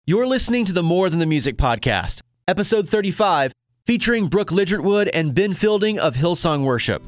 You're listening to the More Than the Music podcast, episode 35, featuring Brooke Ligertwood and Ben Fielding of Hillsong Worship.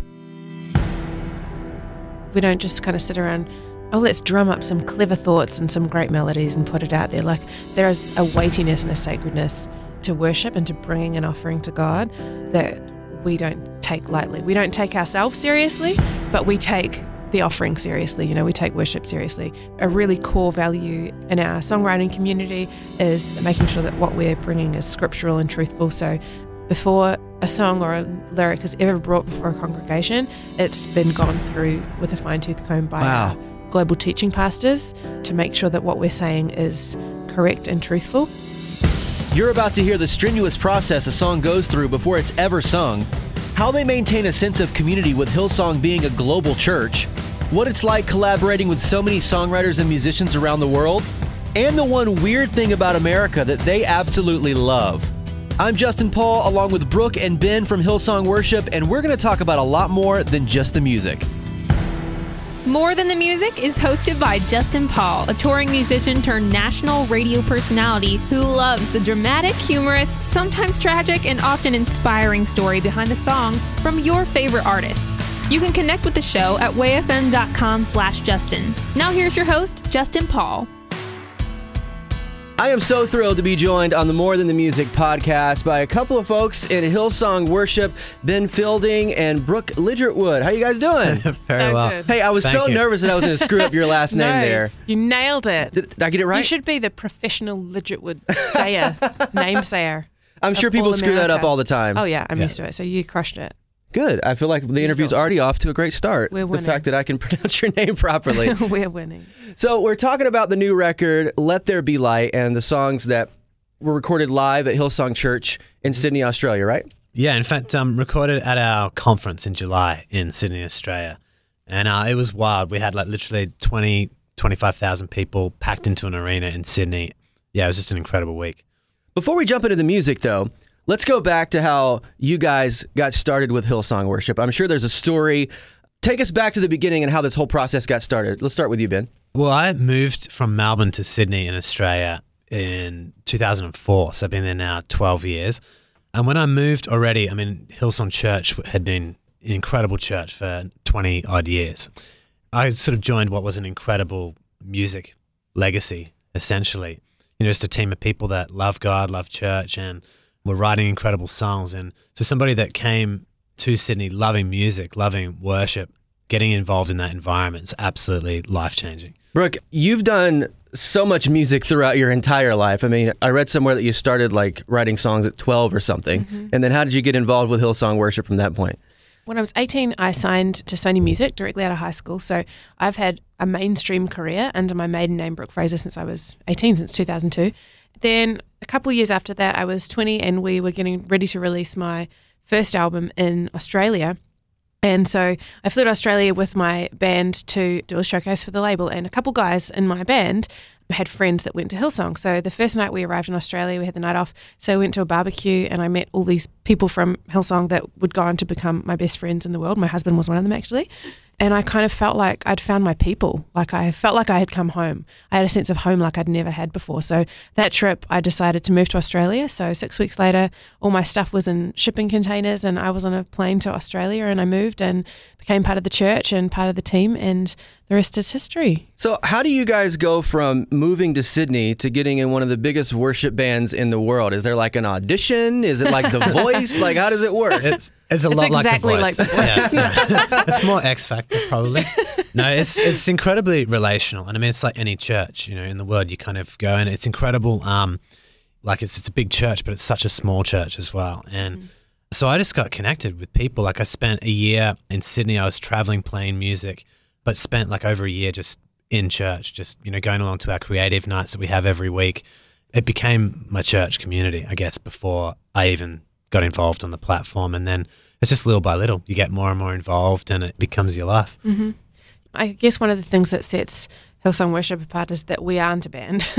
We don't just kind of sit around, let's drum up some clever thoughts and some great melodies and put it out there. Like, there is a weightiness and a sacredness to worship and to bringing an offering to God that we don't take lightly. We don't take ourselves seriously, but we take the offering seriously. You know, we take worship seriously. A really core value in our songwriting community is making sure that what we're bringing is scriptural and truthful. So before a song or a lyric is ever brought before a congregation, it's been gone through with a fine-tooth comb by our global teaching pastors to make sure that what we're saying is correct and truthful. You're about to hear the strenuous process a song goes through before it's ever sung, how they maintain a sense of community with Hillsong being a global church, what it's like collaborating with so many songwriters and musicians around the world, and the one weird thing about America that they absolutely love. I'm Justin Paul, along with Brooke and Ben from Hillsong Worship, and we're going to talk about a lot more than just the music. More Than the Music is hosted by Justin Paul, a touring musician turned national radio personality who loves the dramatic, humorous, sometimes tragic, and often inspiring story behind the songs from your favorite artists. You can connect with the show at wayfm.com/Justin. Now here's your host, Justin Paul. I am so thrilled to be joined on the More Than the Music podcast by a couple of folks in Hillsong Worship, Ben Fielding and Brooke Ligertwood. How you guys doing? Very well. Good. Hey, I was so nervous that I was going to screw up your last name there. You nailed it. Did I get it right? You should be the professional Ligertwood sayer, name sayer. I'm sure people screw that up all the time. Oh yeah, I'm used to it. So you crushed it. Good. I feel like the interview's already off to a great start. We're winning. The fact that I can pronounce your name properly. We're winning. So we're talking about the new record, Let There Be Light, and the songs that were recorded live at Hillsong Church in Sydney, Australia, right? Yeah, in fact, recorded at our conference in July in Sydney, Australia. And it was wild. We had like literally 25,000 people packed into an arena in Sydney. Yeah, it was just an incredible week. Before we jump into the music, though, let's go back to how you guys got started with Hillsong Worship. I'm sure there's a story. Take us back to the beginning and how this whole process got started. Let's start with you, Ben. Well, I moved from Melbourne to Sydney in Australia in 2004, so I've been there now 12 years. And when I moved already, I mean, Hillsong Church had been an incredible church for 20-odd years. I sort of joined what was an incredible music legacy, essentially. You know, just a team of people that love God, love church, and were writing incredible songs. And so somebody that came to Sydney loving music, loving worship, getting involved in that environment is absolutely life-changing. Brooke, you've done so much music throughout your entire life. I mean, I read somewhere that you started like writing songs at 12 or something. Mm-hmm. And then how did you get involved with Hillsong Worship from that point? When I was 18, I signed to Sony Music directly out of high school. So I've had a mainstream career under my maiden name, Brooke Fraser, since I was 18, since 2002. Then a couple of years after that, I was 20 and we were getting ready to release my first album in Australia. And so I flew to Australia with my band to do a showcase for the label, and a couple guys in my band had friends that went to Hillsong. So the first night we arrived in Australia, we had the night off. So we went to a barbecue and I met all these people from Hillsong that would go on to become my best friends in the world. My husband was one of them, actually. And I kind of felt like I'd found my people. Like I felt like I had come home. I had a sense of home like I'd never had before. So that trip, I decided to move to Australia. So 6 weeks later, all my stuff was in shipping containers and I was on a plane to Australia, and I moved and became part of the church and part of the team, and the rest is history. So how do you guys go from moving to Sydney to getting in one of the biggest worship bands in the world? Is there like an audition? Is it like The Voice? Like, how does it work? It's a lot exactly like The Voice. Yeah. It's more X Factor, probably. No, it's incredibly relational. And I mean, it's like any church, you know, in the world. You kind of go and it's incredible. Like it's a big church, but it's such a small church as well. And so I just got connected with people. Like I spent a year in Sydney. I was traveling, playing music, but spent like over a year just in church, just, you know, going along to our creative nights that we have every week. It became my church community, I guess, before I even got involved on the platform. And then it's just little by little, you get more and more involved and it becomes your life. Mm-hmm. I guess one of the things that sets Hillsong Worship apart is that we aren't a band.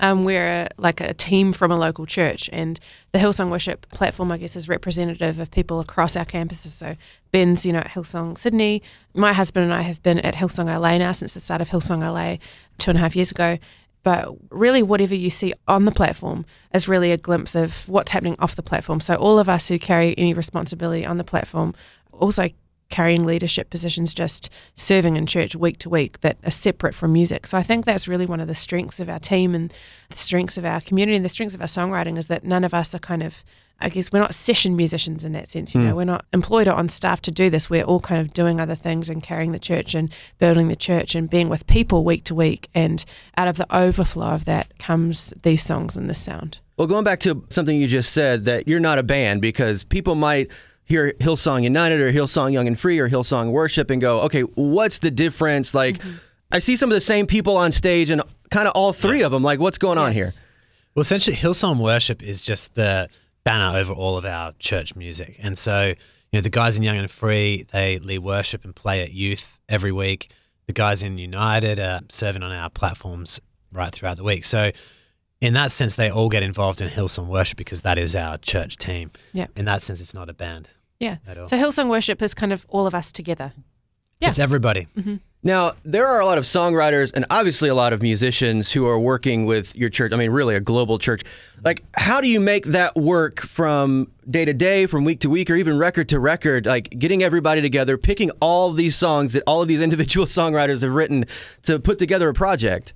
We're like a team from a local church, and the Hillsong Worship platform, I guess, is representative of people across our campuses. So Ben's, you know, at Hillsong Sydney. My husband and I have been at Hillsong LA now since the start of Hillsong LA 2.5 years ago. But really whatever you see on the platform is really a glimpse of what's happening off the platform. So all of us who carry any responsibility on the platform also carrying leadership positions, just serving in church week to week, that are separate from music. So I think that's really one of the strengths of our team and the strengths of our community and the strengths of our songwriting, is that none of us are kind of, I guess, we're not session musicians in that sense. You know, we're not employed or on staff to do this. We're all kind of doing other things and carrying the church and building the church and being with people week to week. And out of the overflow of that comes these songs and this sound. Well, going back to something you just said, that you're not a band, because people might hear Hillsong United or Hillsong Young and Free or Hillsong Worship and go, okay, what's the difference? Like, I see some of the same people on stage and kind of all three of them. Like, what's going on here? Well, essentially, Hillsong Worship is just the banner over all of our church music. And so, the guys in Young and Free, they lead worship and play at youth every week. The guys in United are serving on our platforms right throughout the week. So in that sense, they all get involved in Hillsong Worship because that is our church team. Yeah. In that sense, it's not a band. Yeah. At all. So Hillsong Worship is kind of all of us together. Yeah. It's everybody. Now, there are a lot of songwriters and obviously a lot of musicians who are working with your church. I mean, really a global church. Like, how do you make that work from day to day, from week to week, or even record to record? Like, getting everybody together, picking all these songs that all of these individual songwriters have written to put together a project?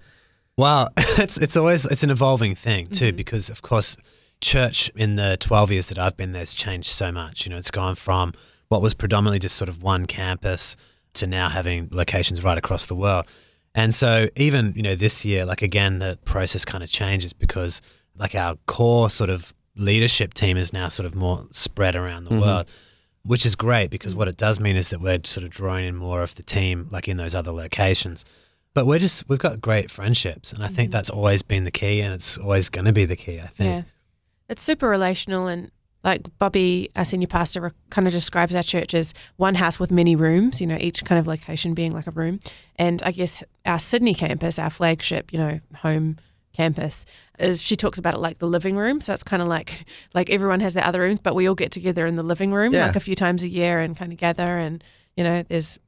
Well, it's always an evolving thing too, because of course, church in the 12 years that I've been there has changed so much. It's gone from what was predominantly just sort of one campus to now having locations right across the world. And so even, this year, like, again, the process kind of changes because, like, our core sort of leadership team is now sort of more spread around the world, which is great because what it does mean is that we're sort of drawing in more of the team, like, in those other locations. But we've got great friendships, and I think that's always been the key, and it's always going to be the key, I think. Yeah. It's super relational, and like Bobby, our senior pastor, kind of describes our church as one house with many rooms, each kind of location being like a room. And I guess our Sydney campus, our flagship, home campus, she talks about it like the living room. So it's kind of like everyone has their other rooms, but we all get together in the living room like a few times a year and kind of gather, and, there's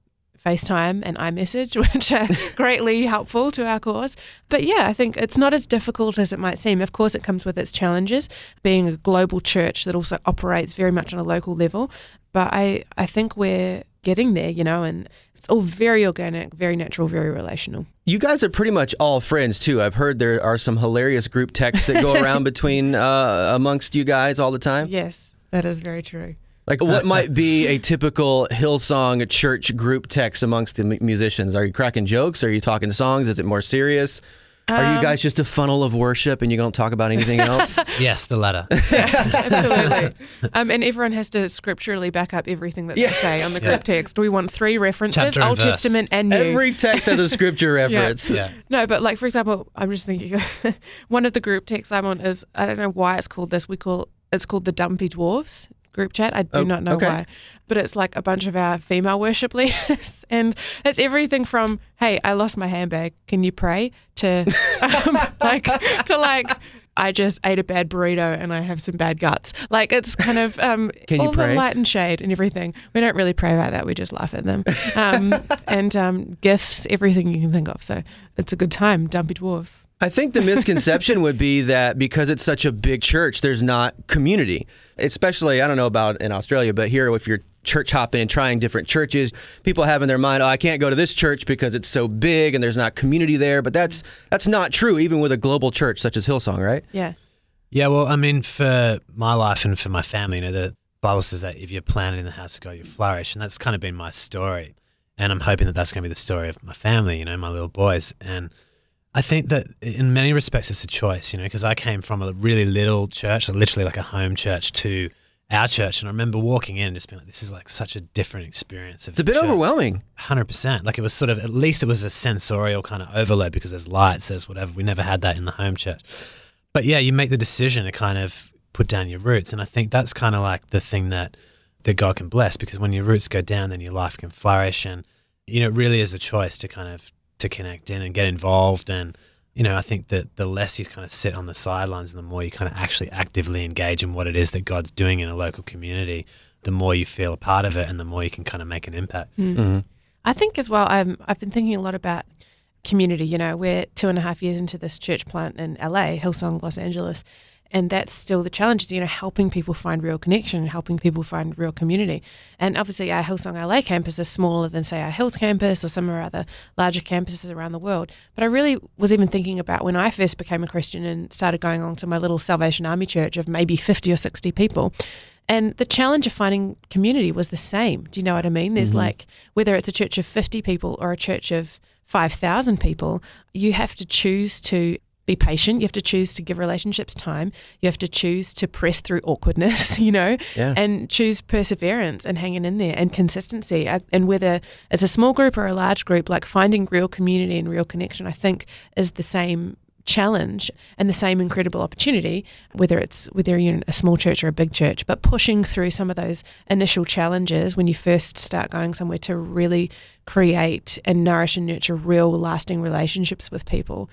FaceTime and iMessage, which are greatly helpful to our cause. But yeah, I think it's not as difficult as it might seem. Of course, it comes with its challenges, being a global church that also operates very much on a local level. But I think we're getting there, and it's all very organic, very natural, very relational. You guys are pretty much all friends too. I've heard there are some hilarious group texts that go around between amongst you guys all the time. Yes, that is very true. Like, what might be a typical Hillsong church group text amongst the musicians? Are you cracking jokes? Are you talking songs? Is it more serious? Are you guys just a funnel of worship and you don't talk about anything else? Yes, the latter. Yes, absolutely. And everyone has to scripturally back up everything that they say on the group text. We want 3 references, Chapter and Old verse. Testament and New. Every text has a scripture reference. Yeah. No, but like, for example, I'm just thinking, one of the group texts I'm on is, I don't know why it's called this. It's called the Dumpy Dwarves group chat. I do not know why, but it's like a bunch of our female worship leaders, and it's everything from, hey, I lost my handbag, can you pray, to I just ate a bad burrito and I have some bad guts. Like, it's kind of all the light and shade and everything. We don't really pray about that, we just laugh at them. And gifts, everything you can think of. So it's a good time, Dumpy Dwarves. I think the misconception would be that because it's such a big church, there's not community. Especially, I don't know about in Australia, but here, if you're church hopping and trying different churches, people have in their mind, I can't go to this church because it's so big and there's not community there. But that's not true, even with a global church such as Hillsong, right? Yeah. Yeah, well, I mean, for my life and for my family, the Bible says that if you're planted in the house of God, you flourish. And that's kind of been my story. And I'm hoping that that's going to be the story of my family, my little boys. And I think that in many respects it's a choice, because I came from a really little church, literally like a home church, to our church. And I remember walking in and just being like, this is like such a different experience. It's a bit overwhelming. 100%. Like, it was sort of, at least it was a sensorial kind of overload because there's lights, there's whatever. We never had that in the home church. But yeah, you make the decision to kind of put down your roots. And I think that's kind of like the thing that God can bless, because when your roots go down, then your life can flourish. And, it really is a choice to kind of to connect in and get involved. And, I think that the less you kind of sit on the sidelines and the more you kind of actually actively engage in what it is that God's doing in a local community, the more you feel a part of it and the more you can kind of make an impact. I think as well, I've been thinking a lot about community. You know, we're 2.5 years into this church plant in LA, Hillsong Los Angeles, and that's still the challenge, is, you know, helping people find real connection and helping people find real community. And obviously our Hillsong LA campus is smaller than, say, our Hills campus or some of our other larger campuses around the world. But I really was even thinking about when I first became a Christian and started going along to my little Salvation Army church of maybe 50 or 60 people. And the challenge of finding community was the same. Do you know what I mean? There's like, whether it's a church of 50 people or a church of 5,000 people, you have to choose to be patient. You have to choose to give relationships time. You have to choose to press through awkwardness, you know, and choose perseverance and hanging in there and consistency. And whether it's a small group or a large group, like finding real community and real connection, I think is the same challenge and the same incredible opportunity, whether you're in a small church or a big church, but pushing through some of those initial challenges when you first start going somewhere to really create and nourish and nurture real lasting relationships with people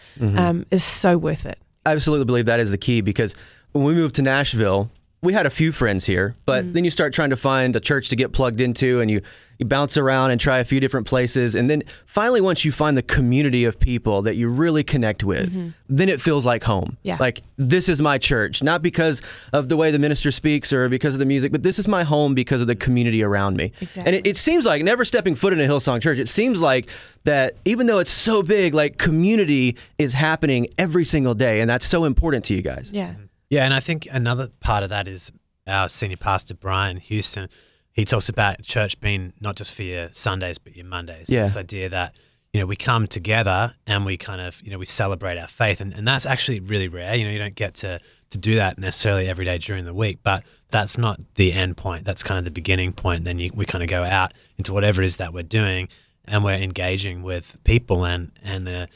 is so worth it. I absolutely believe that is the key, because when we moved to Nashville, we had a few friends here, but then you start trying to find a church to get plugged into, and you bounce around and try a few different places. And then finally, once you find the community of people that you really connect with, then it feels like home. Yeah. Like, this is my church, not because of the way the minister speaks or because of the music, but this is my home because of the community around me. Exactly. And it seems like, never stepping foot in a Hillsong church, it seems like that even though it's so big, like, community is happening every single day. And that's so important to you guys. Yeah. Yeah, and I think another part of that is our senior pastor, Brian Houston. He talks about church being not just for your Sundays, but your Mondays. Yeah. This idea that, you know, we come together and we kind of, you know, we celebrate our faith. And that's actually really rare. You know, you don't get to do that necessarily every day during the week, but that's not the end point. That's kind of the beginning point. Then we kind of go out into whatever it is that we're doing, and we're engaging with people, and the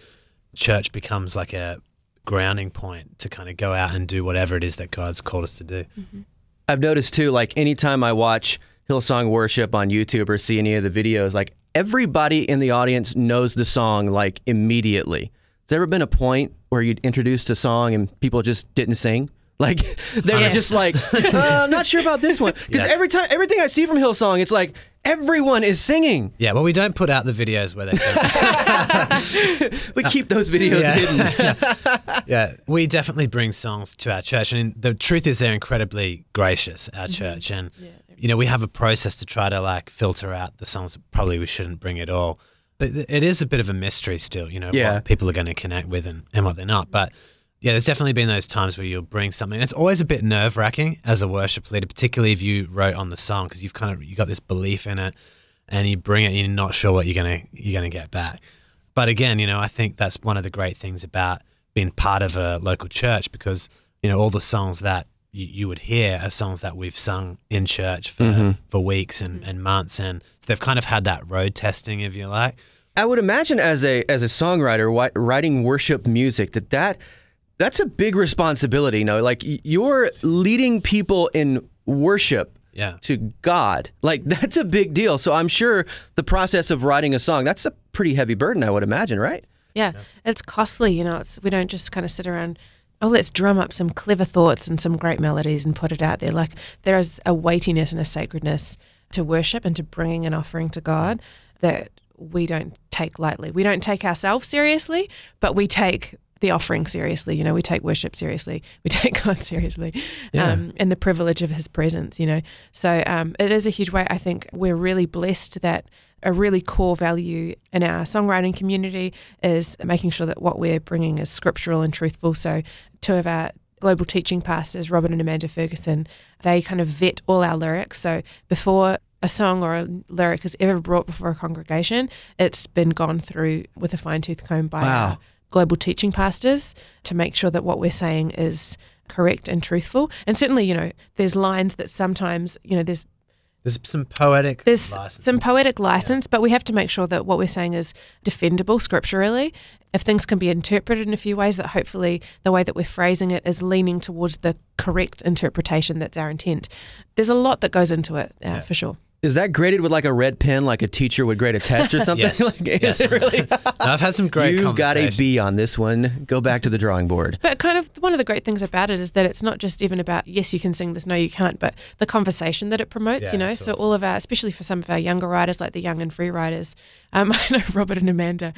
church becomes like a grounding point to kind of go out and do whatever it is that God's called us to do. I've noticed too, like, anytime I watch Hillsong Worship on YouTube or see any of the videos, like, everybody in the audience knows the song, like, immediately. Has there ever been a point where you introduced a song and people just didn't sing? Like, they were just like, I'm not sure about this one. Because everything I see from Hillsong, it's like, everyone is singing. Yeah, well, we don't put out the videos where they don't. We keep those videos hidden. Yeah, we definitely bring songs to our church. And the truth is, they're incredibly gracious, our church. And, you know, we have a process to try to, like, filter out the songs that probably we shouldn't bring at all. But it is a bit of a mystery still, you know, what people are going to connect with and what they're not. But yeah, there's definitely been those times where you'll bring something. It's always a bit nerve-wracking as a worship leader, particularly if you wrote on the song, because you got this belief in it, and you bring it and you're not sure what you're gonna get back. But again, you know, I think that's one of the great things about being part of a local church, because, you know, all the songs that you would hear are songs that we've sung in church for weeks and months, and so they've kind of had that road testing, if you like. I would imagine as a songwriter writing worship music, that's a big responsibility, you know, like, you're leading people in worship to God. Like, that's a big deal. So I'm sure the process of writing a song, that's a pretty heavy burden, I would imagine, right? Yeah, it's costly, you know. We don't just kind of sit around, let's drum up some clever thoughts and some great melodies and put it out there. Like, there is a weightiness and a sacredness to worship and to bringing an offering to God that we don't take lightly. We don't take ourselves seriously, but we take the offering seriously. You know, we take worship seriously. We take God seriously, and the privilege of His presence, you know. So it is a huge way. I think we're really blessed that a really core value in our songwriting community is making sure that what we're bringing is scriptural and truthful. So two of our global teaching pastors, Robert and Amanda Ferguson, they kind of vet all our lyrics. So before a song or a lyric is ever brought before a congregation, it's been gone through with a fine-tooth comb by our global teaching pastors to make sure that what we're saying is correct and truthful. And certainly, you know, there's lines that sometimes, you know, there's some poetic license, but we have to make sure that what we're saying is defendable scripturally. If things can be interpreted in a few ways, that hopefully the way that we're phrasing it is leaning towards the correct interpretation that's our intent. There's a lot that goes into it, for sure. Is that graded with like a red pen, like a teacher would grade a test or something? Yes. Is it really? No, I've had some great conversations. You got a B on this one. Go back to the drawing board. But kind of one of the great things about it is that it's not just even about, yes, you can sing this, no, you can't, but the conversation that it promotes, you know. So all of our, especially for some of our younger writers, like the young and free writers, I know Robert and Amanda,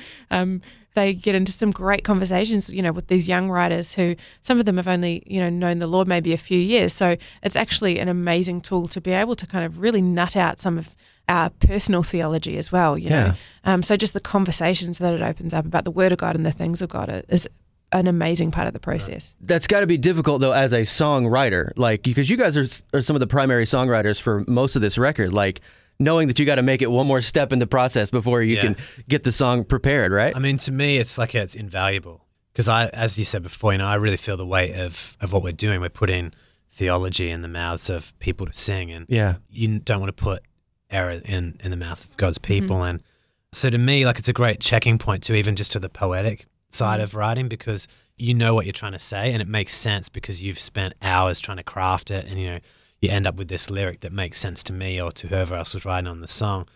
they get into some great conversations, with these young writers who, some of them have only, known the Lord maybe a few years. So it's actually an amazing tool to be able to kind of really nut out some of our personal theology as well, know. So just the conversations that it opens up about the Word of God and the things of God is an amazing part of the process. That's got to be difficult though as a songwriter, because you guys are some of the primary songwriters for most of this record, knowing that you got to make it one more step in the process before you can get the song prepared, right? I mean, to me, it's it's invaluable because as you said before, I really feel the weight of what we're doing. We're putting theology in the mouths of people to sing, and you don't want to put error in the mouth of God's people. And so to me, it's a great checking point to even just to the poetic side of writing, because you know what you're trying to say and it makes sense because you've spent hours trying to craft it, and you end up with this lyric that makes sense to me or to whoever else was writing on the song.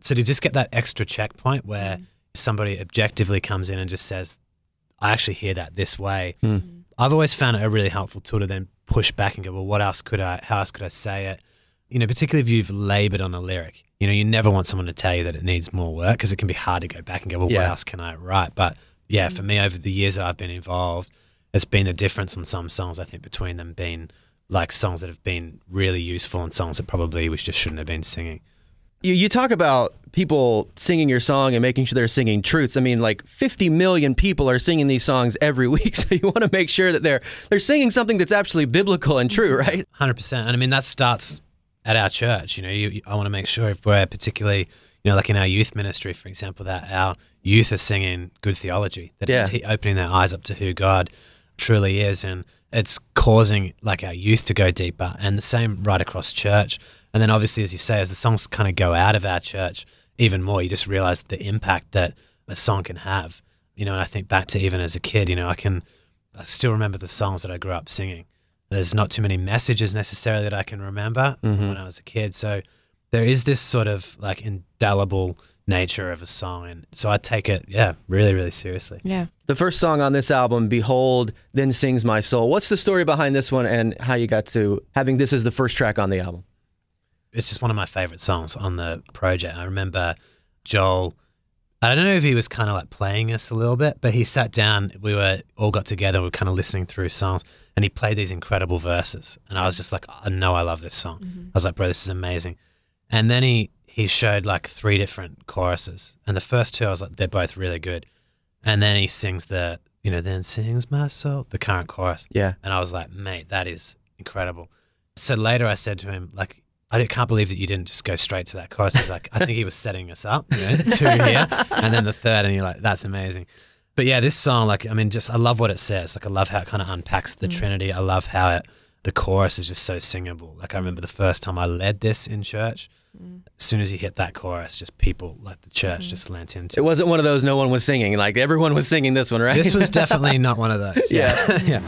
So to just get that extra checkpoint where somebody objectively comes in and just says, I actually hear that this way. I've always found it a really helpful tool to then push back and go, well, how else could I say it? Particularly if you've labored on a lyric, you never want someone to tell you that it needs more work because it can be hard to go back and go, well, what else can I write? But yeah, for me, over the years that I've been involved, it's been the difference on some songs, I think, between them being songs that have been really useful and songs that probably we just shouldn't have been singing. You talk about people singing your song and making sure they're singing truths. I mean, 50 million people are singing these songs every week, so you want to make sure that they're singing something that's actually biblical and true, right? 100%. And I mean, that starts at our church. I want to make sure if we're particularly, in our youth ministry, for example, that our youth are singing good theology, that it's opening their eyes up to who God truly is, and it's causing our youth to go deeper, and the same right across church. And then obviously, as you say, as the songs kind of go out of our church even more, you just realize the impact that a song can have. And I think back to even as a kid, I still remember the songs that I grew up singing. There's not too many messages necessarily that I can remember from when I was a kid. So there is this sort of indelible nature of a song, and so I take it really, really seriously. The first song on this album, Behold Then Sings My Soul, what's the story behind this one and how you got to having this as the first track on the album? It's just one of my favorite songs on the project. I remember Joel, I don't know if he was kind of playing us a little bit, but he sat down, we all got together, we were kind of listening through songs, and he played these incredible verses, and I was just I know I love this song. I was like, bro, this is amazing. And then he showed 3 different choruses, and the first 2 I was like, they're both really good. And then he sings the then sings my soul, the current chorus. And I was like, mate, that is incredible. So later I said to him, I can't believe that you didn't just go straight to that chorus. He's like, I think he was setting us up, 2 here, and then the third, and you're like, that's amazing. But yeah, this song, I love what it says. I love how it kind of unpacks the Trinity. I love how the chorus is just so singable. I remember the first time I led this in church, as soon as you hit that chorus, just people, the church just lent into it. It wasn't one of those no one was singing. Everyone was singing this one, right? This was definitely not one of those. Yeah.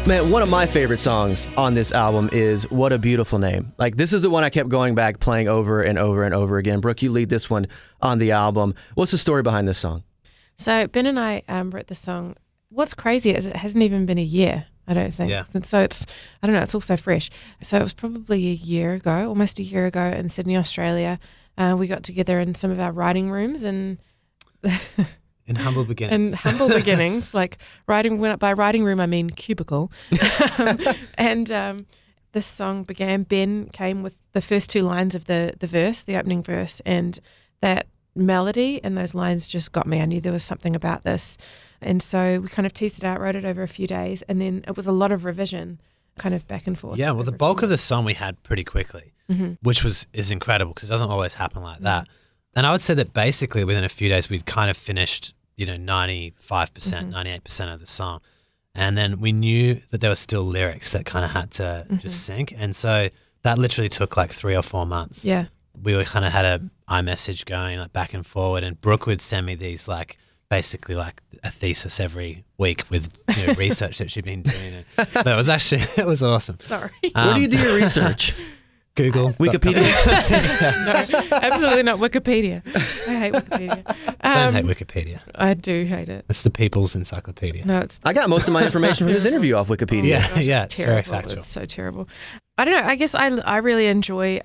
Man, one of my favorite songs on this album is What a Beautiful Name. This is the one I kept going back playing over and over and over again. Brooke, you lead this one on the album. What's the story behind this song? So Ben and I wrote the song. What's crazy is it hasn't even been a year, I don't think. And so it's also fresh. So it was probably almost a year ago in Sydney, Australia. We got together in some of our writing rooms and... In humble beginnings. By writing room, I mean cubicle. And this song began, Ben came with the first 2 lines of the verse, the opening verse, and that melody and those lines just got me. I knew there was something about this. And so we kind of teased it out, wrote it over a few days, and then it was a lot of revision, kind of back and forth. Yeah, well, the bulk of the song we had pretty quickly, which is incredible because it doesn't always happen like that. And I would say that basically within a few days we'd kind of finished, 95%, 98% of the song. And then we knew that there were still lyrics that kind of had to just sync. And so that literally took 3 or 4 months. we were kind of had a iMessage going like back and forward, and Brooke would send me these like basically like a thesis every week with research that she'd been doing. And that was actually, it was awesome. Sorry. Where do you do your research? Google. Wikipedia? No, absolutely not Wikipedia. I hate Wikipedia. Don't hate Wikipedia. I do hate it. It's the people's encyclopedia. No, it's I got most of my information from this interview off Wikipedia. Yeah, gosh, yeah, it's it's very terrible. factual. It's so terrible. I don't know. I guess I really enjoy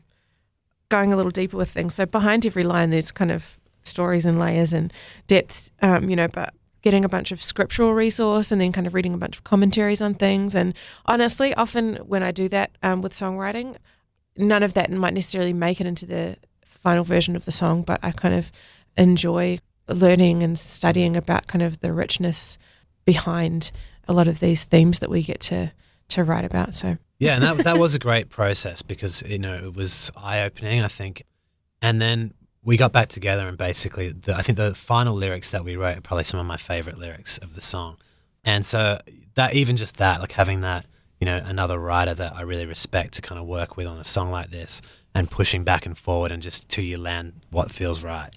going a little deeper with things. So behind every line, there's kind of stories and layers and depths, but getting a bunch of scriptural resource and then kind of reading a bunch of commentaries on things. And honestly, often when I do that with songwriting, none of that might necessarily make it into the final version of the song, but I kind of enjoy learning and studying about kind of the richness behind a lot of these themes that we get to write about. So yeah, and that was a great process because it was eye-opening, I think. And then we got back together, and basically I think the final lyrics that we wrote are probably some of my favorite lyrics of the song. And so that, even just that, like having that, another writer that I really respect to kind of work with on a song like this, and pushing back and forward and just till you land what feels right,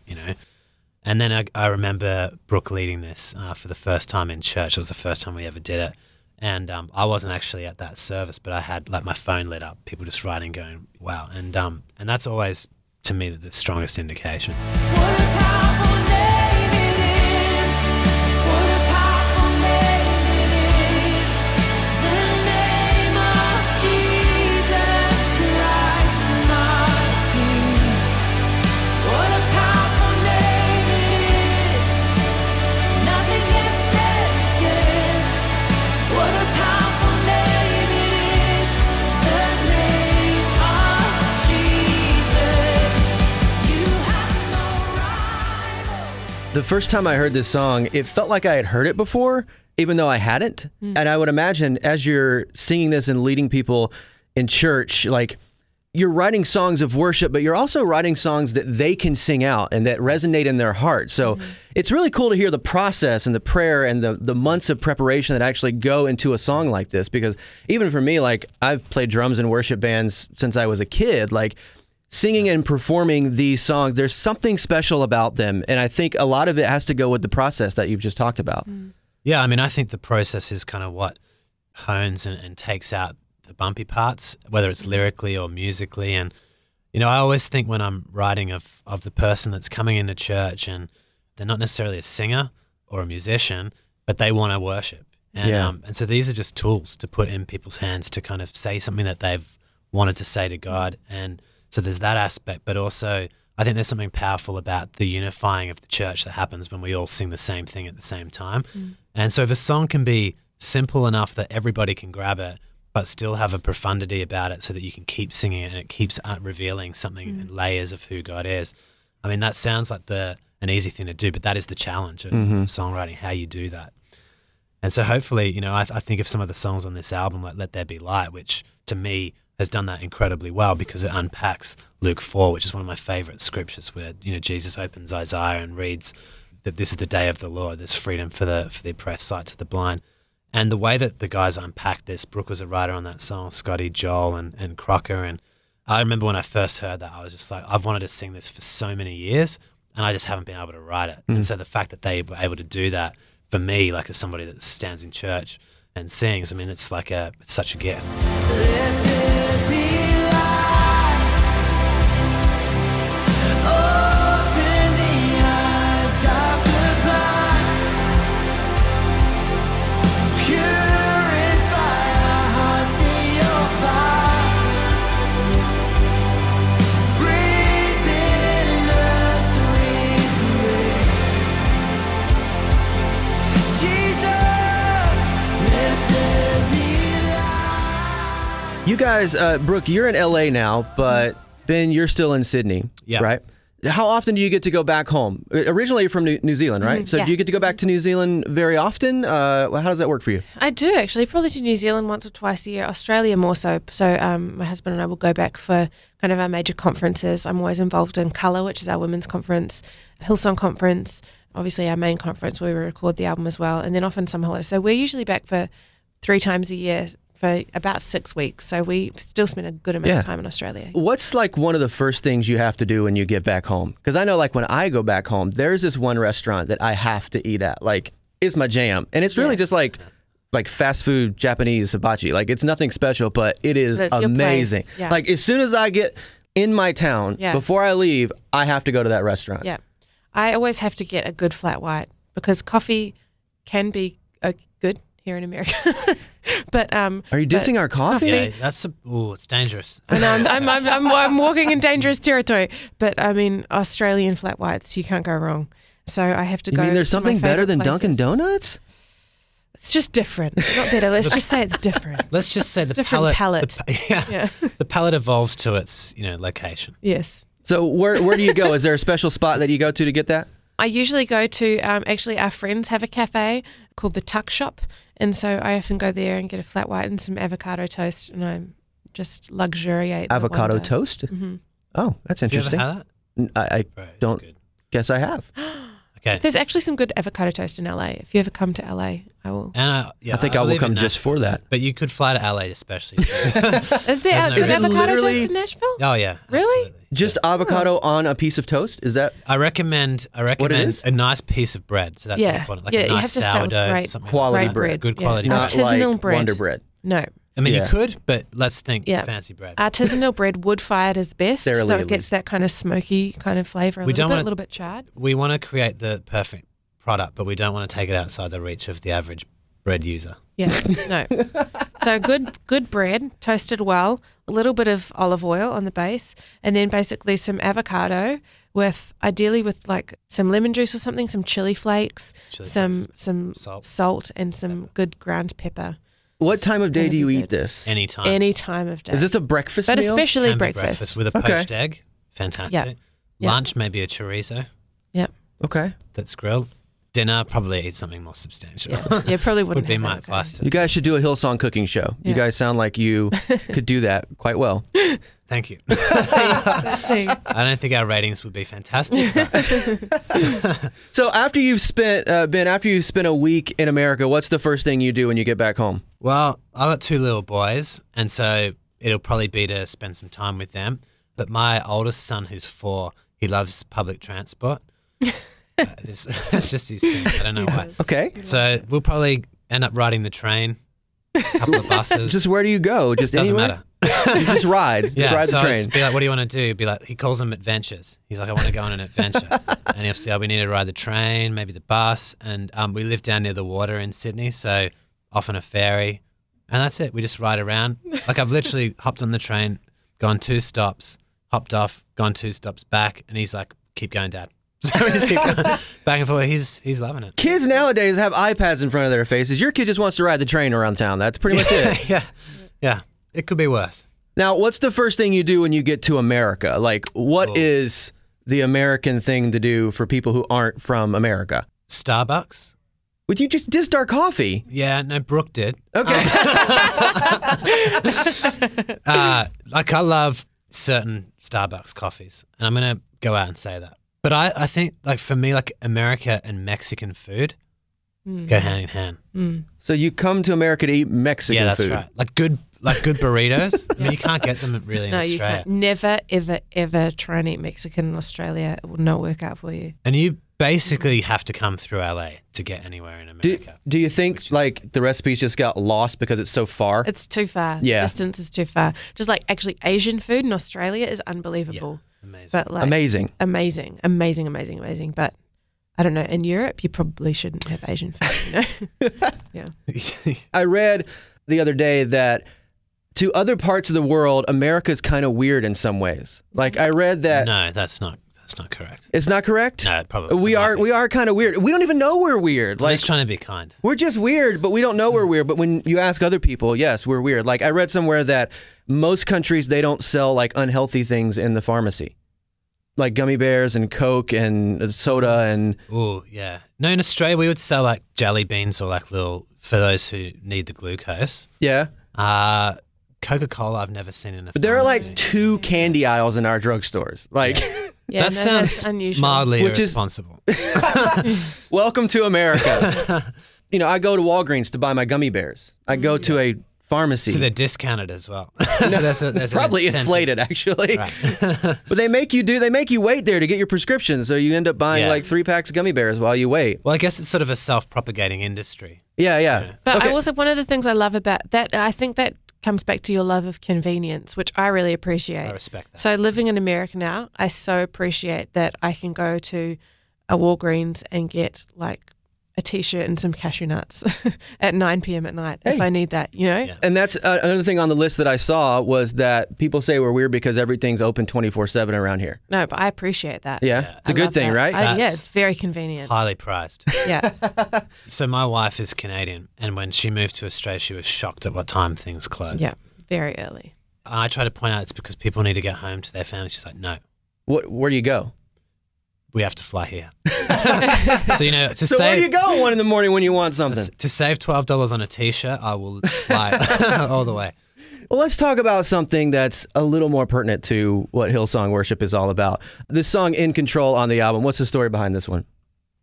And then I remember Brooke leading this for the first time in church. It was the first time we ever did it. And I wasn't actually at that service, but I had like my phone lit up, people just writing, going, wow. And that's always, to me, the strongest indication. What a powerful name it is. What a powerful name it is. The name of Jesus Christ, my King. What a powerful name it is. Nothing can stand against. What a powerful name it is. The name of Jesus. You have no rival. The first time I heard this song, it felt like I had heard it before, even though I hadn't. And I would imagine as you're singing this and leading people in church, like you're writing songs of worship, but you're also writing songs that they can sing out and that resonate in their heart. So it's really cool to hear the process and the prayer and the months of preparation that actually go into a song like this. Because even for me, like I've played drums in worship bands since I was a kid, like singing and performing these songs, there's something special about them. And I think a lot of it has to go with the process that you've just talked about. Yeah, I mean, I think the process is kind of what hones and takes out the bumpy parts, whether it's lyrically or musically. And, I always think when I'm writing of the person that's coming into church and they're not necessarily a singer or a musician, but they want to worship. And, and so these are just tools to put in people's hands to kind of say something that they've wanted to say to God. And so there's that aspect, but also I think there's something powerful about the unifying of the church that happens when we all sing the same thing at the same time. And so if a song can be simple enough that everybody can grab it, but still have a profundity about it so that you can keep singing it and it keeps revealing something in layers of who God is. I mean, that sounds like an easy thing to do, but that is the challenge of songwriting, how you do that. And so hopefully, I think of some of the songs on this album, like Let There Be Light, which to me has done that incredibly well because it unpacks Luke 4, which is one of my favorite scriptures where, Jesus opens Isaiah and reads that this is the day of the Lord. There's freedom for the oppressed, sight to the blind. And the way that the guys unpacked this, Brooke was a writer on that song, Scotty, Joel, and Crocker. And I remember when I first heard that, I was just like, I've wanted to sing this for so many years, and I just haven't been able to write it. And so the fact that they were able to do that, for me, like as somebody that stands in church and sings, I mean, it's such a gift. Let there be light. Open the eyes of the blind. Purify our hearts in your fire. Breathe in us, we pray. Jesus, let there be light. You guys, Brooke, you're in LA now, but Ben, you're still in Sydney, Yeah. right? How often do you get to go back home? Originally, you're from New Zealand, right? So yeah. do you get to go back to New Zealand very often? How does that work for you? I do actually, probably to New Zealand once or twice a year, Australia more so. So my husband and I will go back for kind of our major conferences. I'm always involved in Colour, which is our women's conference, Hillsong conference, obviously our main conference where we record the album as well, and then often some holidays. So we're usually back for 3 times a year for about 6 weeks. So we still spend a good amount of time in Australia. What's like one of the first things you have to do when you get back home? Because I know like when I go back home, there's this one restaurant that I have to eat at. Like it's my jam. And it's really just like fast food Japanese hibachi. Like it's nothing special, but it is amazing. Yeah. Like as soon as I get in my town, before I leave, I have to go to that restaurant. Yeah. I always have to get a good flat white because coffee can be good here in America. But are you dissing our coffee? Yeah, it's dangerous. I know, I'm walking in dangerous territory. But I mean, Australian flat whites, you can't go wrong. So I have to go. You mean there's something better than places. Dunkin' Donuts? It's just different. Not better. Let's just say it's different. Let's just say the palate. The palate evolves to its location. Yes. So where do you go? Is there a special spot that you go to get that? I usually go to, actually our friends have a cafe called the Tuck Shop. And so I often go there and get a flat white and some avocado toast and I just luxuriate. Avocado toast? Mm-hmm. Oh, that's interesting. You ever had that? I don't guess I have. Okay. There's actually some good avocado toast in LA. If you ever come to LA, I will. And I think I will come just for that. But you could fly to LA especially. Is there avocado toast in Nashville? Oh yeah. Really? Absolutely. Just avocado on a piece of toast? Is that? I recommend a nice piece of bread. So that's important. Like a nice sourdough, something quality like bread. Good quality bread. bread. Artisanal like bread. Wonder Bread. No. I mean, you could, but let's think fancy bread. Artisanal bread, wood fired is best, so it gets that kind of smoky kind of flavour. A little bit charred. We want to create the perfect product, but we don't want to take it outside the reach of the average bread user. Yeah, no. So good bread, toasted well, a little bit of olive oil on the base, and then basically some avocado ideally with like some lemon juice or something, some chili flakes, some salt and some good ground pepper. What time of day do you eat this? Any time. Any time of day. Is this a breakfast meal? But especially Can be breakfast. with a poached egg. Fantastic. Yeah. Lunch, maybe a chorizo. Yep. Okay. That's grilled. Dinner, probably eat something more substantial. Yeah, probably wouldn't would be have my avocado. advice. You guys should do a Hillsong cooking show. Yeah. You guys sound like you could do that quite well. Thank you. Let's see. I don't think our ratings would be fantastic. But So after you've spent a week in America, what's the first thing you do when you get back home? well, I've got 2 little boys, and so it'll probably be to spend some time with them. But my oldest son, who's 4, he loves public transport. That's just his thing. I don't know why. Okay. So we'll probably end up riding the train, a couple of buses. Just where do you go? Just Doesn't anywhere? matter. You just ride. Yeah, Just ride so the I'll train. just be like, what do you want to do? Be like, he calls them adventures. He's like, I want to go on an adventure. And he'll say, we need to ride the train, maybe the bus. And we live down near the water in Sydney, so often a ferry. And that's it. We just ride around. Like I've literally hopped on the train, gone 2 stops, hopped off, gone 2 stops back. And he's like, keep going, Dad. So we just keep going back and forth. He's loving it. Kids nowadays have iPads in front of their faces. Your kid just wants to ride the train around town. That's pretty much it. Yeah. It could be worse. Now, what's the first thing you do when you get to America? Like, what is the American thing to do for people who aren't from America? Starbucks. Would you just dissed our coffee? Yeah, no, Brooke did. Okay. Like I love certain Starbucks coffees, and I'm going to go out and say that. But I think, like, for me, like, America and Mexican food go hand in hand. So you come to America to eat Mexican Yeah, that's food. right. Like good burritos. I mean, you can't get them really in No, Australia. you can't. Never, ever, ever try and eat Mexican in Australia. It will not work out for you. And you basically have to come through LA to get anywhere in America. Do you think, like, the recipes just got lost because it's so far? It's too far. Yeah. The distance is too far. Just like actually Asian food in Australia is unbelievable. Amazing. But like Amazing. amazing. But I don't know. In Europe, you probably shouldn't have Asian food. You know? Yeah. I read the other day that to other parts of the world, America's kind of weird in some ways. Like I read that. No, that's not correct. It's not correct? No, probably. We are kind of weird. We don't even know we're weird. I'm Like just trying to be kind. we're just weird, but we don't know we're weird. But when you ask other people, yes, we're weird. Like I read somewhere that most countries, they don't sell like unhealthy things in the pharmacy. Like gummy bears and Coke and soda and... Oh, yeah. No, in Australia, we would sell like jelly beans or like little, for those who need the glucose. Yeah. Coca-Cola, I've never seen in a But there are pharmacy. like 2 candy aisles in our drugstores. Like, Yeah, that no, sounds that's unusual. mildly Which is- irresponsible. welcome to America. You know, I go to Walgreens to buy my gummy bears. I go to a pharmacy. So they're discounted as well. There's an Probably incentive. inflated, actually. Right. But they make you wait there to get your prescription, so you end up buying like 3 packs of gummy bears while you wait. Well, I guess it's sort of a self-propagating industry. Yeah. But Okay. I also, one of the things I love about that, I think that comes back to your love of convenience, which I really appreciate. I respect that. So living in America now, I so appreciate that I can go to a Walgreens and get like a T-shirt and some cashew nuts at 9 p.m. at night if I need that, you know? Yeah. And that's another thing on the list that I saw was that people say we're weird because everything's open 24/7 around here. No, but I appreciate that. Yeah. It's a I good love thing, that. right? Yeah, That's it's very convenient. Highly prized. Yeah. So my wife is Canadian, and when she moved to Australia, she was shocked at what time things closed. Yeah. Very early. I try to point out it's because people need to get home to their family. She's like, no, Where do you go? we have to fly here. So, you know, to So where do you save go 1 a.m. when you want something? to save $12 on a T-shirt, I will fly all the way. Well, let's talk about something that's a little more pertinent to what Hillsong Worship is all about. This song, In Control, on the album. What's the story behind this one?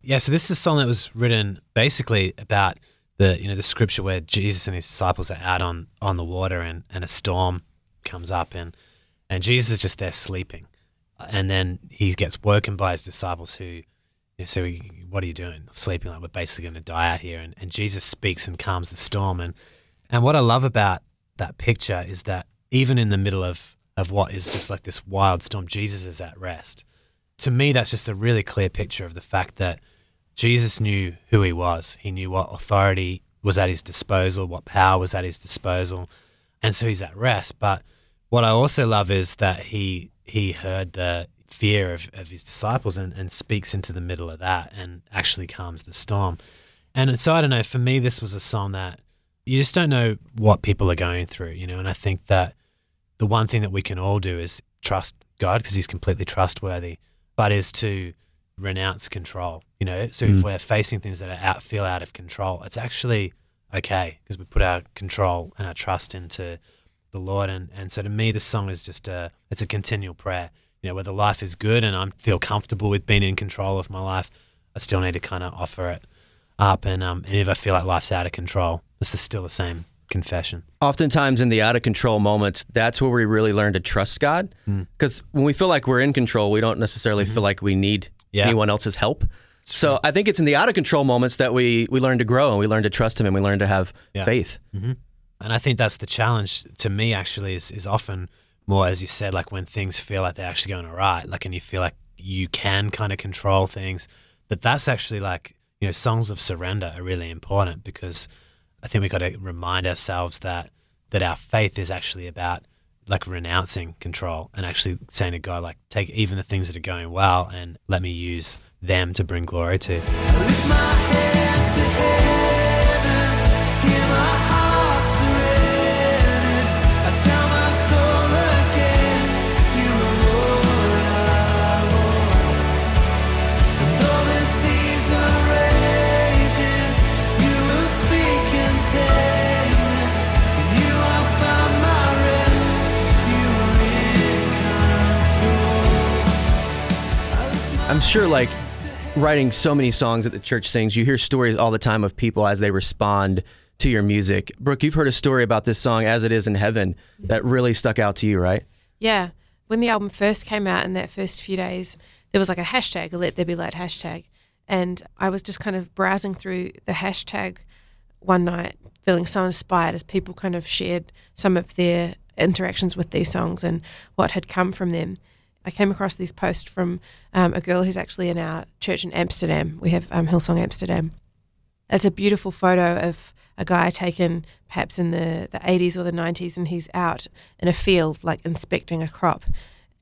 Yeah, so this is a song that was written basically about the scripture where Jesus and his disciples are out on the water and a storm comes up and Jesus is just there sleeping. And then he gets woken by his disciples who say, what are you doing? Sleeping, like we're basically going to die out here. And Jesus speaks and calms the storm. And what I love about that picture is that even in the middle of what is just like this wild storm, Jesus is at rest. To me, that's just a really clear picture of the fact that Jesus knew who he was. He knew what authority was at his disposal, what power was at his disposal. And so he's at rest. But what I also love is that he heard the fear of his disciples and speaks into the middle of that and actually calms the storm. And so I don't know, for me, this was a song that you just don't know what people are going through, you know, and I think that the one thing that we can all do is trust God because he's completely trustworthy, but is to renounce control, you know. So if we're facing things that feel out of control, it's actually okay because we put our control and our trust into the Lord. And so to me, this song is just it's a continual prayer. You know, whether life is good and I feel comfortable with being in control of my life, I still need to kind of offer it up. And if I feel like life's out of control, this is still the same confession. Oftentimes in the out of control moments, that's where we really learn to trust God. Because when we feel like we're in control, we don't necessarily feel like we need anyone else's help. So I think it's in the out of control moments that we learn to grow and we learn to trust him and we learn to have faith. And I think that's the challenge to me actually is often more, as you said, like when things feel like they're actually going all right, like, and you feel like you can kind of control things, but that's actually like, you know, songs of surrender are really important because I think we got to remind ourselves that our faith is actually about like renouncing control and actually saying to God, like, take even the things that are going well and let me use them to bring glory to. Lift my hands to heaven, hear my heart surrender. I tell my soul again, you are Lord of all. And though the seas are raging, you will speak and tame them. And you will find my rest, you are in control. I'm sure like writing so many songs that the church sings, you hear stories all the time of people as they respond to your music. Brooke, you've heard a story about this song, As It Is in Heaven, that really stuck out to you, right? Yeah. When the album first came out in that first few days, there was like a hashtag, a Let There Be Light hashtag. And I was just kind of browsing through the hashtag one night, feeling so inspired as people kind of shared some of their interactions with these songs and what had come from them. I came across this post from a girl who's actually in our church in Amsterdam. We have Hillsong Amsterdam. It's a beautiful photo of a guy taken perhaps in the 80s or the 90s, and he's out in a field like inspecting a crop.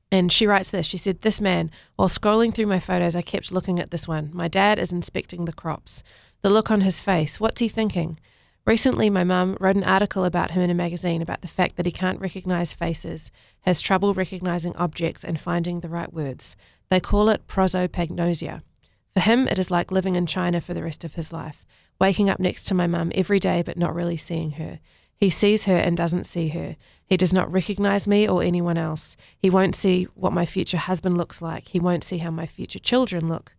And she writes this. She said, "This man, while scrolling through my photos, I kept looking at this one. My dad is inspecting the crops. The look on his face, what's he thinking? Recently, my mum wrote an article about him in a magazine about the fact that he can't recognize faces, has trouble recognizing objects and finding the right words. They call it prosopagnosia. For him, it is like living in China for the rest of his life, waking up next to my mum every day but not really seeing her. He sees her and doesn't see her. He does not recognize me or anyone else. He won't see what my future husband looks like. He won't see how my future children look.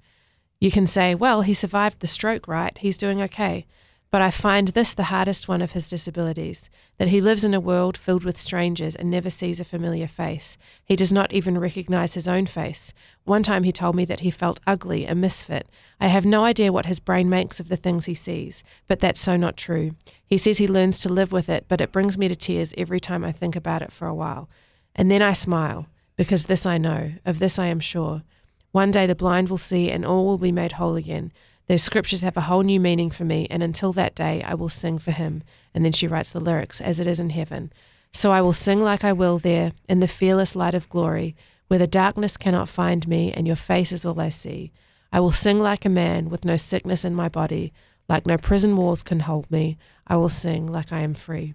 You can say, well, he survived the stroke, right? He's doing okay. But I find this the hardest one of his disabilities, that he lives in a world filled with strangers and never sees a familiar face. He does not even recognize his own face. One time he told me that he felt ugly, a misfit. I have no idea what his brain makes of the things he sees, but that's so not true. He says he learns to live with it, but it brings me to tears every time I think about it for a while. And then I smile, because this I know, of this I am sure. One day the blind will see and all will be made whole again. Those scriptures have a whole new meaning for me, and until that day I will sing for him. And then she writes the lyrics, as it is in heaven. So I will sing like I will there, in the fearless light of glory, where the darkness cannot find me, and your face is all I see. I will sing like a man, with no sickness in my body, like no prison walls can hold me. I will sing like I am free.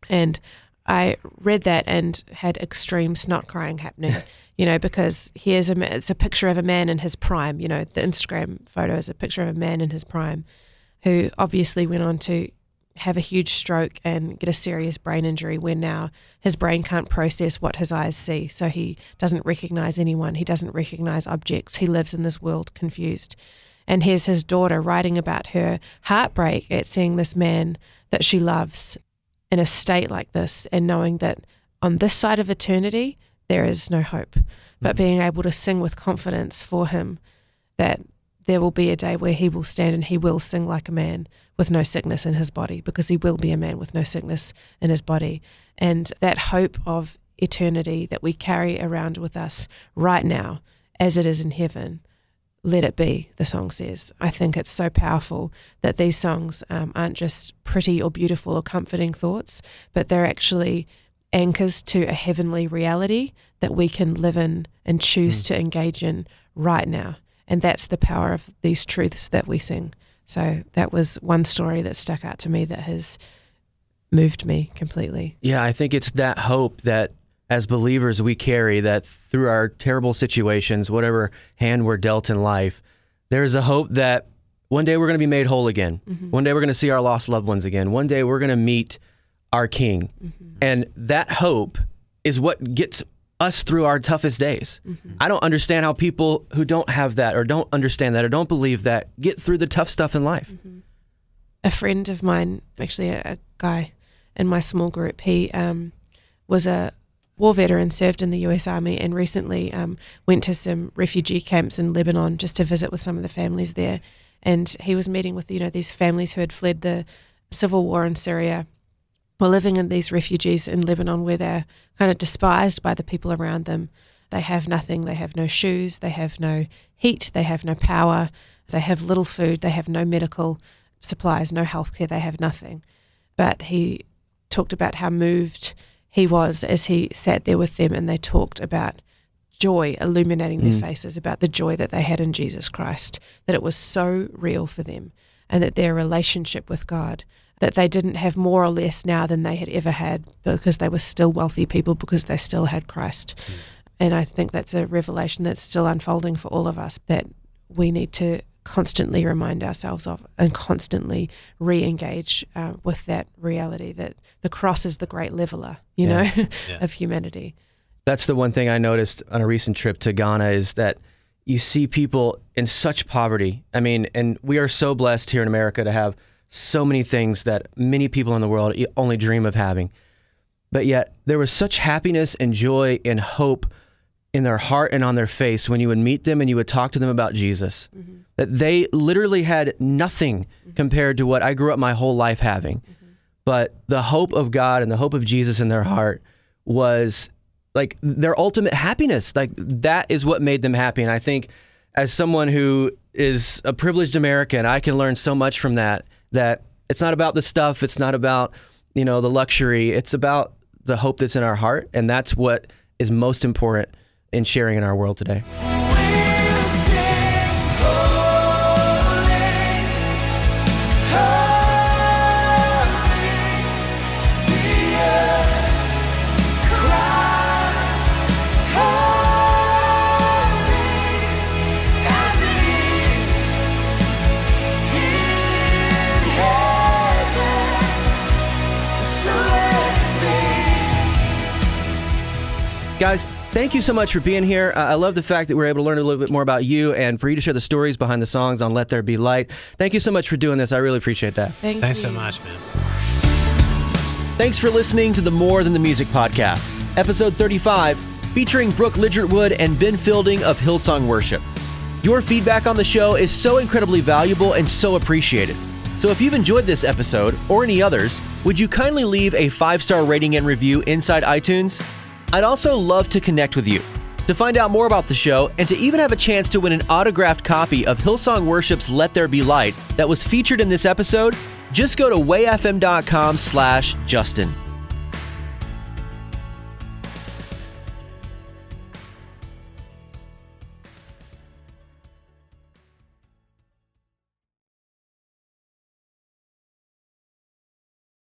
And I read that and had extreme snot crying happening, because it's a picture of a man in his prime. The Instagram photo is a picture of a man in his prime who obviously went on to have a huge stroke and get a serious brain injury where now his brain can't process what his eyes see. So he doesn't recognize anyone. He doesn't recognize objects. He lives in this world confused. And here's his daughter writing about her heartbreak at seeing this man that she loves in a state like this, and knowing that on this side of eternity, there is no hope. But being able to sing with confidence for him that there will be a day where he will stand and he will sing like a man with no sickness in his body, because he will be a man with no sickness in his body. And that hope of eternity that we carry around with us right now, as it is in heaven, let it be, the song says. I think it's so powerful that these songs aren't just pretty or beautiful or comforting thoughts, but they're actually anchors to a heavenly reality that we can live in and choose to engage in right now. And that's the power of these truths that we sing. So that was one story that stuck out to me that has moved me completely. Yeah, I think it's that hope that as believers we carry, that through our terrible situations, whatever hand we're dealt in life, there's a hope that one day we're going to be made whole again. One day we're going to see our lost loved ones again. One day we're going to meet our King. And that hope is what gets us through our toughest days. I don't understand how people who don't have that or don't understand that or don't believe that get through the tough stuff in life. A friend of mine, actually a guy in my small group, he was a war veteran, served in the US Army, and recently went to some refugee camps in Lebanon just to visit with some of the families there. And he was meeting with, these families who had fled the civil war in Syria, were living in these refugees in Lebanon where they're kind of despised by the people around them. They have nothing. They have no shoes. They have no heat. They have no power. They have little food. They have no medical supplies, no healthcare. They have nothing. But he talked about how moved he was as he sat there with them, and they talked about joy illuminating their faces, about the joy that they had in Jesus Christ, that it was so real for them, and that their relationship with God, that they didn't have more or less now than they had ever had, because they were still wealthy people, because they still had Christ. And I think that's a revelation that's still unfolding for all of us, that we need to constantly remind ourselves of and constantly re-engage with that reality, that the cross is the great leveler, of humanity. That's the one thing I noticed on a recent trip to Ghana, is that you see people in such poverty. I mean, and we are so blessed here in America to have so many things that many people in the world only dream of having. But yet there was such happiness and joy and hope in their heart and on their face when you would meet them and you would talk to them about Jesus, that they literally had nothing compared to what I grew up my whole life having. But the hope of God and the hope of Jesus in their heart was like their ultimate happiness. Like that is what made them happy. And I think as someone who is a privileged American, I can learn so much from that it's not about the stuff. It's not about, the luxury. It's about the hope that's in our heart. And that's what is most important in sharing in our world today. We'll sing holy, holy, the earth cries holy, as it is in heaven. So let it be. Guys, thank you so much for being here. I love the fact that we're able to learn a little bit more about you and for you to share the stories behind the songs on Let There Be Light. Thank you so much for doing this. I really appreciate that. Thanks so much, man. Thanks for listening to the More Than the Music podcast, episode 35, featuring Brooke Ligertwood and Ben Fielding of Hillsong Worship. Your feedback on the show is so incredibly valuable and so appreciated. So if you've enjoyed this episode or any others, would you kindly leave a 5-star rating and review inside iTunes? I'd also love to connect with you. To find out more about the show and to even have a chance to win an autographed copy of Hillsong Worship's Let There Be Light that was featured in this episode, just go to wayfm.com/Justin.